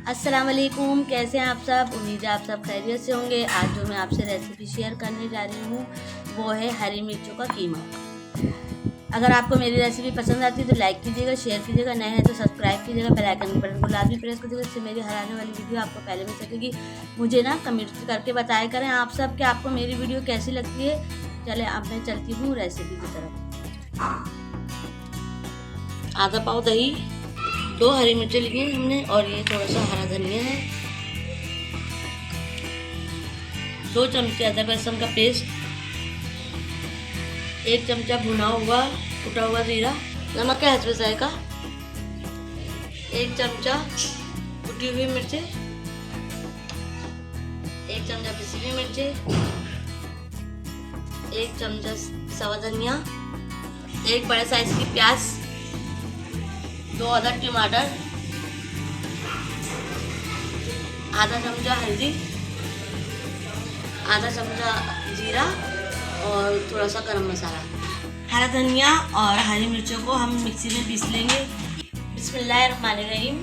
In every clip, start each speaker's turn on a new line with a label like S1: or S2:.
S1: अस्सलाम वालेकुम, कैसे हैं आप सब। उम्मीद है आप सब खैरियत से होंगे। आज जो मैं आपसे रेसिपी शेयर करने जा रही हूँ वो है हरी मिर्चों का कीमा। अगर आपको मेरी रेसिपी पसंद आती है तो लाइक कीजिएगा, शेयर कीजिएगा, नए हैं तो सब्सक्राइब कीजिएगा, बेल आइकन के बटन को लाजमी प्रेस कीजिएगा, इससे मेरी हर आने वाली वीडियो आपको पहले मिल सकेगी। मुझे ना कमेंट करके बताया करें आप सब कि आपको मेरी वीडियो कैसी लगती है। चले अब मैं चलती हूँ रेसिपी की तरफ। आधा पाव दही, 2 हरी मिर्चें ली हैं हमने और ये थोड़ा सा हरा धनिया है, 2 चमचे अदरक लहसुन का पेस्ट, 1 चमचा भुना हुआ कुटा हुआ जीरा, नमक है हस्बे जायका, 1 चमचा कुटी हुई मिर्चें, 1 चमचा पिसी हुई मिर्चें, 1 चमचा सवा धनिया, 1 बड़े साइज की प्याज, 2 अदद टमाटर, आधा चमचा हल्दी, आधा चमचा जीरा और थोड़ा सा गरम मसाला। हरा धनिया और हरी मिर्चों को हम मिक्सी में पीस लेंगे। बिस्मिल्लाहिर्रहमानिर्रहीम।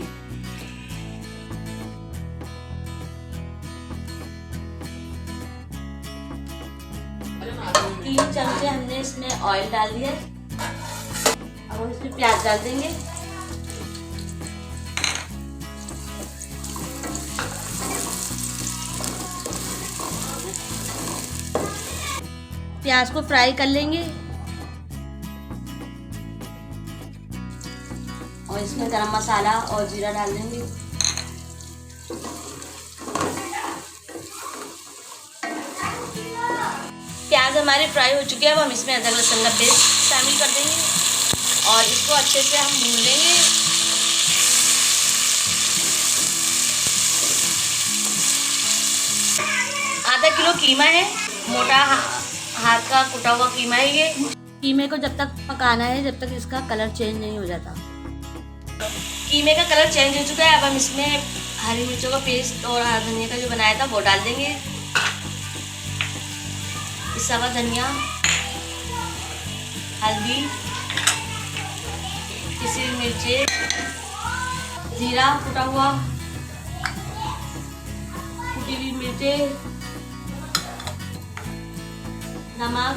S1: तीन चमचे हमने इसमें ऑयल डाल दिया। अब हम इसमें प्याज डाल देंगे। प्याज को फ्राई कर लेंगे और इसमें गरम मसाला और जीरा डाल देंगे। प्याज हमारे फ्राई हो चुके हैं। अब हम इसमें अदरक लहसुन का पेस्ट शामिल कर देंगे और इसको अच्छे से हम भून लेंगे। आधा किलो कीमा है, मोटा हाथ का कुटा हुआ कीमा है ये। कीमे को जब तक पकाना है जब तक इसका कलर चेंज नहीं हो जाता। कीमे का कलर चेंज हो चुका है। अब हम इसमें हरी मिर्चों का पेस्ट और हरा धनिया का जो बनाया था वो डाल देंगे। पिसा धनिया, हल्दी, पिसी हुई मिर्चें, जीरा कुटा हुआ, कुटी हुई मिर्चें, नमक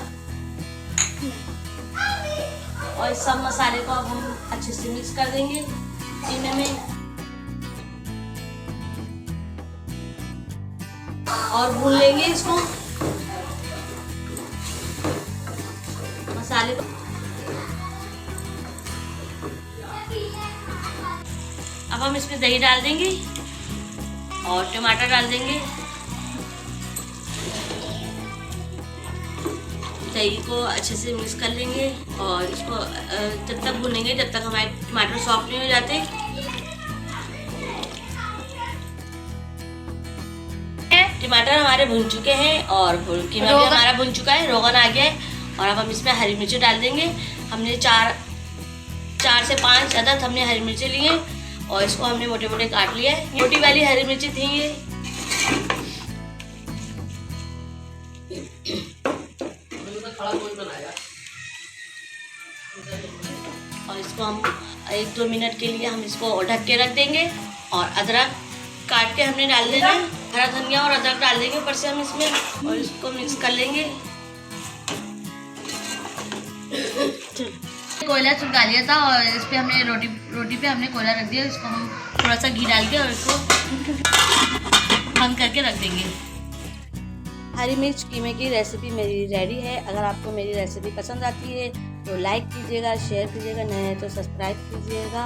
S1: और इस सब मसाले को अब हम अच्छे से मिक्स कर देंगे कीमे में और भून लेंगे इसको मसाले को। अब हम इसमें दही डाल देंगे और टमाटर डाल देंगे। दही को अच्छे से मिक्स कर लेंगे और इसको जब तक भूनेंगे जब तक हमारे टमाटर सॉफ्ट नहीं हो जाते। टमाटर हमारे भुन चुके हैं और कीमा भी हमारा भुन चुका है, रोगन आ गया है। और अब हम इसमें हरी मिर्ची डाल देंगे। हमने 4 से 5 अदद हमने हरी मिर्ची ली हैं और इसको हमने मोटे मोटे काट लिया है। मोटी वाली हरी मिर्ची थी ये। और इसको हम 1-2 मिनट के लिए हम इसको ढक के रख देंगे और अदरक काट के हमने डाल देना है। हरा धनिया और अदरक डाल देंगे ऊपर से हम इसमें और इसको मिक्स कर लेंगे। कोयला चुका लिया था और इस पे हमने रोटी पे हमने कोयला रख दिया। इसको हम थोड़ा सा घी डाल के और इसको बंद करके रख देंगे। हरी मिर्च कीमे की रेसिपी मेरी रेडी है। अगर आपको मेरी रेसिपी पसंद आती है तो लाइक कीजिएगा, शेयर कीजिएगा, नए हैं तो सब्सक्राइब कीजिएगा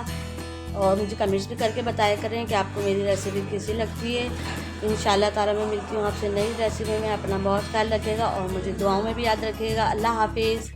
S1: और मुझे कमेंट्स भी करके बताया करें कि आपको मेरी रेसिपी कैसी लगती है। इंशाल्लाह ताला मैं मिलती हूँ आपसे नई रेसिपी में। अपना बहुत ख्याल रखिएगा और मुझे दुआओं में भी याद रखिएगा। अल्लाह हाफिज़।